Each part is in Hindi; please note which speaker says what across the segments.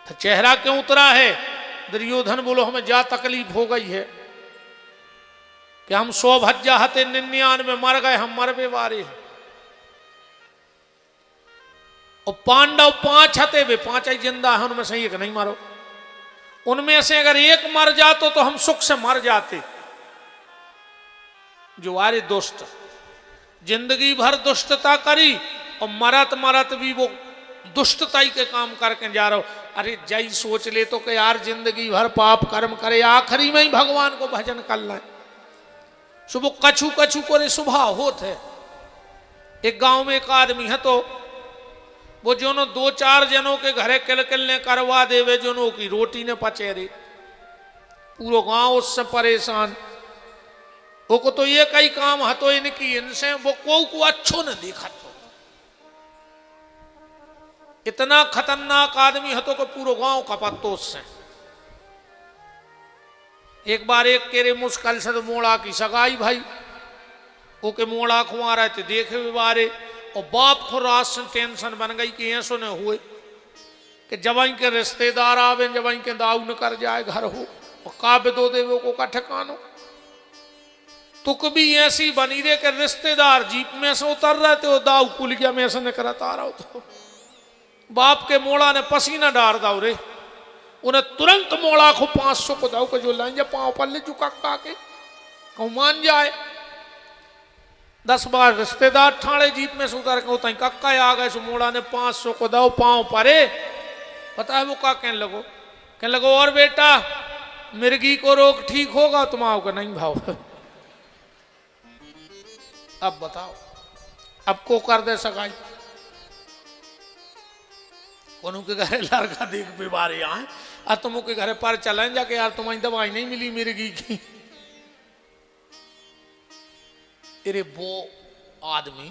Speaker 1: तो चेहरा क्यों उतरा है? दुर्योधन बोलो हमें जा तकलीफ हो गई है कि हम 100 भज्जा हते 99 मर गए, हम मरबे वारे हैं। और पांडव 5 हते, वे 5 ही जिंदा है, उनमें से एक नहीं मारो। उनमें से अगर एक मर जातो तो हम सुख से मर जाते। जो आरे दुष्ट जिंदगी भर दुष्टता करी और मरत मरत भी वो दुष्टताई के काम करके जा रहा हो। अरे जय सोच ले तो कि यार जिंदगी भर पाप कर्म करे, आखिरी में ही भगवान को भजन कर लें। सुबह कछु कछु करे स्वभाव होते। एक गांव में एक आदमी है, तो वो जोनो 2-4 जनों के घरे किलकिलने करवा देवे, जोनो की रोटी ने पचे रे। पूरा गांव उससे परेशान। वो को तो ये कई काम हतो इनकी, इनसे वो को अच्छो न देखा। तो इतना खतरनाक आदमी हतो कि पूरा गांव कपतो उससे। एक बार एक केरे मुश्किल से मोड़ा की सगाई भाई, वो के मोड़ा खुआ रहे थे देखे भी बारे। और बाप को रात से टेंशन बन गई कि ऐसो न हुए कि जब के रिश्तेदार आवे, जब के दाऊ न कर जाए घर हो और काव्य दो देवे को का ठिकानो। तुक भी ऐसी बनी रे कि रिश्तेदार जीप में से उतर रहे थे, दाऊ कुलिया में से निकलता रहा। तो बाप के मोड़ा ने पसीना डार दाऊ रे। उन्हें तुरंत मोड़ा को 500 को दाऊ के जो लाइन पाँव पल्ले चुका के कहूँ मान जाए। 10 बार रिश्तेदार ठाणे जीप में से उतर के उतर कक्का आ गए। सो मोड़ा ने 500 को दाऊ पाँव परे। पता है वो का कहने लगो और बेटा मिर्गी को रोग ठीक होगा? तुम आओगे नहीं भाव। अब बताओ अब को कर दे सगाई? उनके घरे लड़का देख बीमारी आए और तुम के घरे पर चलें जाके यार तुम्हारी दवाई नहीं मिली मिर्गी की। अरे वो आदमी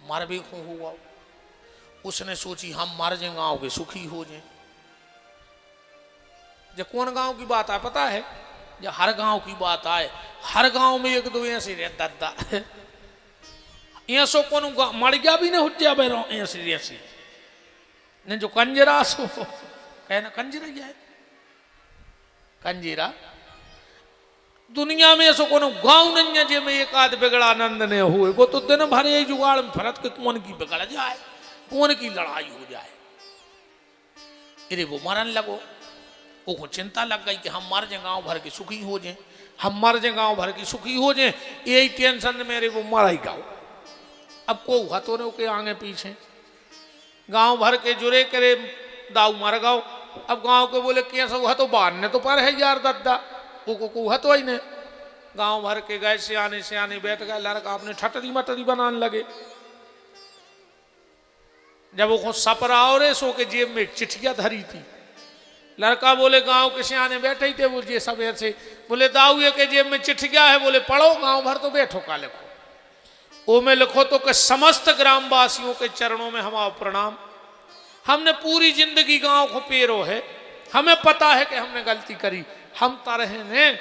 Speaker 1: मर भी खूं हुआ। उसने सोची हम मर जाएंगे गाँव के सुखी हो जाए। जब कौन गांव की बात है पता है? जब हर गांव की बात आए, हर गांव में 1-2 ऐसे रहता ऐसो कौन मर गया भी नहीं उठ जाए ऐसी ने जो कंजरा सो कहना कंजरा क्या है? कंजीरा दुनिया में ऐसो कोनो गांव नहीं है जे में एक आध बिगड़ा आनंद ने हुए। वो तो दिन भर यही जुगाड़ में फरत के कौन की बिगड़ जाए, कौन की लड़ाई हो जाए। अरे वो मरन लगो, वो चिंता लग गई कि हम मर जाए गांव भर के सुखी हो जाए, हम मर जाए गांव भर की सुखी हो जाए। यही टेंशन मेरे वो मर ही गाओ। अब को हथों के आगे पीछे गांव भर के जुरे करे दाऊ मर गाओ। अब गांव के बोले कैसा हुआ तो बार ने तो पर है यार दद्दा को हतो ही ने। गांव भर के गए सियाने बैठ गए। लड़का अपने ठटरी मटरी बनाने लगे। जब वो सपराओ रे सो के जेब में चिट्ठियां धरी थी। लड़का बोले गांव के सियाने बैठे ही थे, वो ये सब ऐसे बोले दाऊ ये के जेब में चिट्ठियां है। बोले पढ़ो। गांव भर तो बैठो का लिखो। वो में लिखो तो कि समस्त ग्रामवासियों के चरणों में हमारा प्रणाम। हमने पूरी जिंदगी गांव को पेरो है, हमें पता है कि हमने गलती करी, हम तरह ने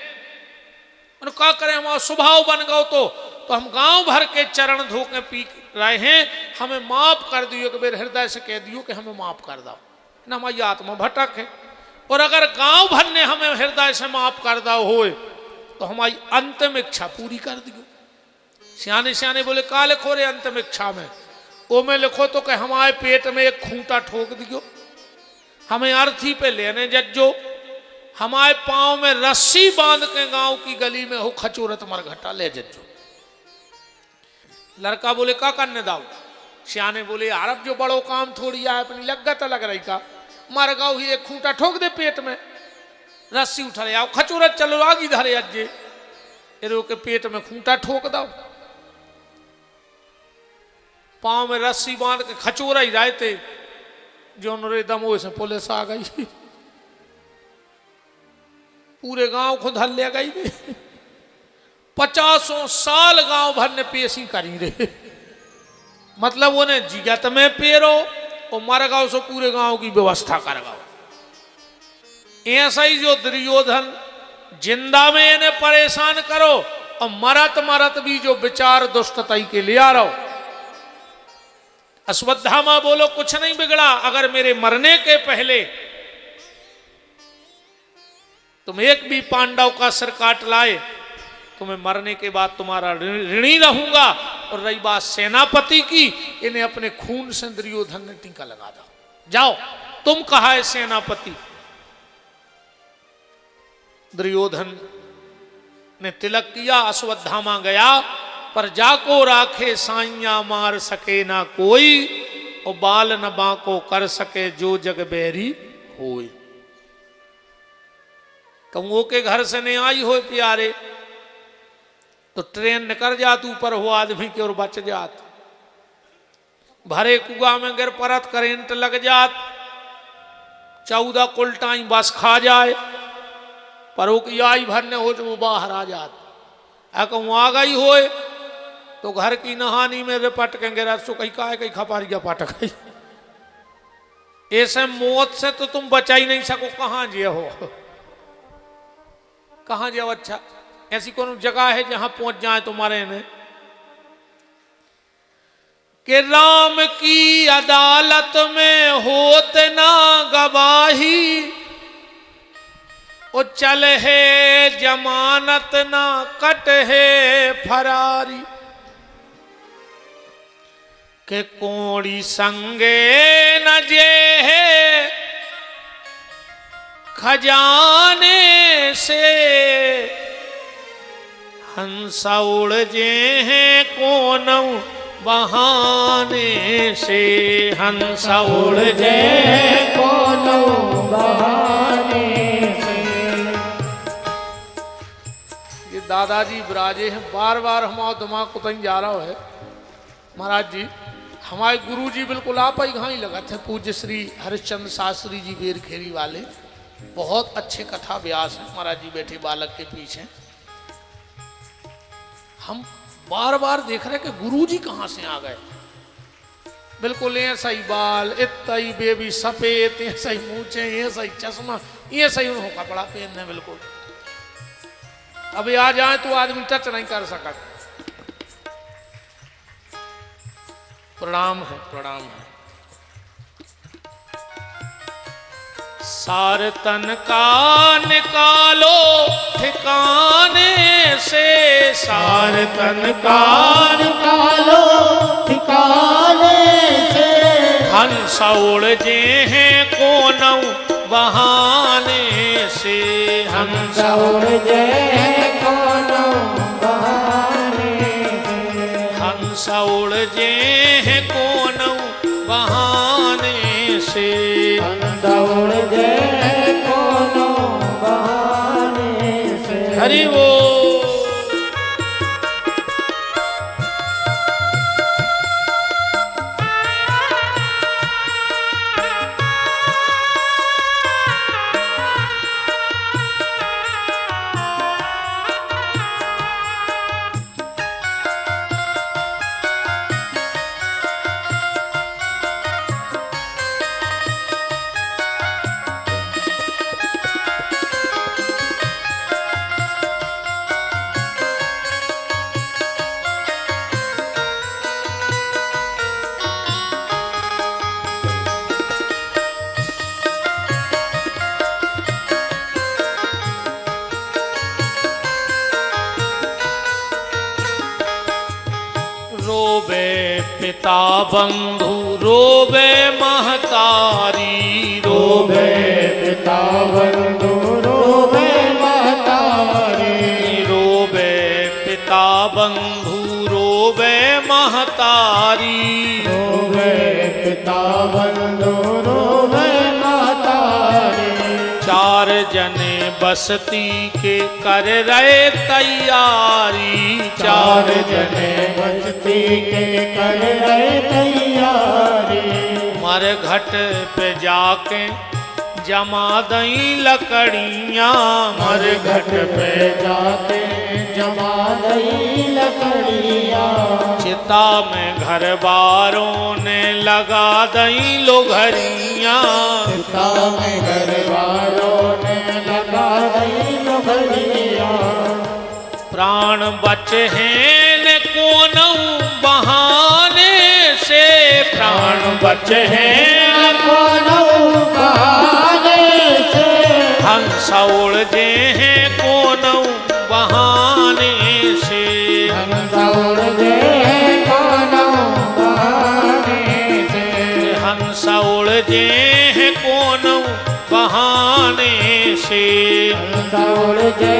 Speaker 1: क्या करें, हमारा स्वभाव बन गओ तो हम गांव भर के चरण धोके पी रहे हैं। हमें माफ कर दियो कि मेरे हृदय से कह दियो कि हमें माफ कर दो ना, हमारी आत्मा भटक है। और अगर गांव भर ने हमें हृदय से माफ कर दो होए तो हमारी अंतिम इच्छा पूरी कर दियो। सियाने बोले का लिखो रे अंतिम इच्छा में? वो में लिखो तो कि हमारे पेट में एक खूंटा ठोक दियो, हमें अर्थी पे लेने जज्जो, हमारे पांव में रस्सी बांध के गांव की गली में हो खचूरत मरघटा ले जज्जो। लड़का बोले का करने दाऊ? सियाने बोले यार अब जो बड़ो काम थोड़ी है, अपनी लगत लग रही का मर गाओ ही एक खूंटा ठोक दे पेट में, रस्सी उठा ले आओ खचूरत चलो आगी धरे अज्जे एरो के पेट में खूंटा ठोक दो। पांव में रस्सी बांध के खचोरा ही रहते जो नरे दमों से पुलिस आ गई, पूरे गांव को धल ले गई। 50 साल गांव भर ने पेशी करी रे, मतलब उन्हें जिगत में पेरो और मर गाओ सो पूरे गांव की व्यवस्था कर गाओ। ऐसा ही जो दुर्योधन जिंदा में इन्हें परेशान करो और मरत मरत भी जो विचार दुष्टताई के ले आ रहो। अश्वत्थामा बोलो कुछ नहीं बिगड़ा, अगर मेरे मरने के पहले तुम एक भी पांडव का सिर काट लाए तो मैं मरने के बाद तुम्हारा ऋणी रहूंगा। और रही बात सेनापति की, इन्हें अपने खून से दुर्योधन ने टीका लगा दो। जाओ, तुम कहा है सेनापति। दुर्योधन ने तिलक किया, अश्वत्थामा गया, पर जाको राखे साइया मार सके ना कोई, और बाल न बाको कर सके जो जग बैरी होए। कौओं के घर से नहीं आई हो प्यारे, तो ट्रेन निकल जात ऊपर हो आदमी के और बच जात, भरे कुआ में गिर परत, करेंट लग जात, 14 कुलटाई बस खा जाए, पर वो की आई भरने हो जो वो बाहर आ जात। कहूँ आ गई होए तो घर की नहानी में रिपट के गिर सो कहीं का कहीं खपारिया पाटक गई। ऐसे मौत से तो तुम बचा ही नहीं सको, कहां जिया हो, कहां जाओ। अच्छा, ऐसी कौन जगह है जहां पहुंच जाए तुम्हारे ने कि राम की अदालत में होत ना गवाही, ओ चल है जमानत ना कट है फरारी, के कोड़ी संगे न जे है खजाने से, हंसा उड़ जे हैं कौन बहाने से, हंसा उड़ जे हैं कौन बहाने से। ये दादाजी विराजे हैं, बार बार हमारा दिमाग को तंग जा रहा है। महाराज जी, हमारे गुरु जी बिल्कुल आप ही घाई लगा थे, पूज्य श्री हरिश्चंद्र शास्त्री जी बेरखेरी वाले, बहुत अच्छे कथा व्यास हैं। महाराज जी बैठे बालक के पीछे, हम बार बार देख रहे कि गुरु जी कहां से आ गए। बिल्कुल ऐसा ही बाल, इतना ही बेबी सफेद, ऐसा ही मूछे, ऐसा ही चश्मा, ऐसा ही उन्होंने कपड़ा पहनने। बिल्कुल अभी आ जाए तो आदमी टच नहीं कर सका। प्रणाम है, प्रणाम है। सार तन का निकालो ठिकाने से, सार तन का निकालो ठिकाने से, हंस उड़ जे हैं कौन बहाने से, हंस उड़ जे हैं कौन बहाने से, हंस उड़ जे हैं कौन बहाने से, हंस उड़ जे हैं कौन बहाने से। हरि वो पिता बंधु रोवे महतारी, रोवे पिता बंधु रोवे महतारी, रोवे पिता बंधु रोवे महतारी, रोवे पिता बंधु रोवे महतारी। चार जने बस्ती के कर रहे तैयारी, चार जने बस्ती के कर रहे तैयारी। मर घट पे जाके जमा दई लकड़ियाँ, मर घट पे जाके जमा दई लकड़ियाँ। चिता में घर बारों ने लगा दई लोघरियाँ, चिता में घर बारों ने लगा दई लोघरियाँ। प्राण बचे हैं न कोनऊ बहाने से, प्राण बचे हैं
Speaker 2: कोनो बहाने से,
Speaker 1: हंस उड़ जे हैं कोनो बहाने से,
Speaker 2: हंस उड़ जे कोनो बहाने से,
Speaker 1: हंस उड़ जे हैं कोनो बहाने से,
Speaker 2: हंस उड़ जे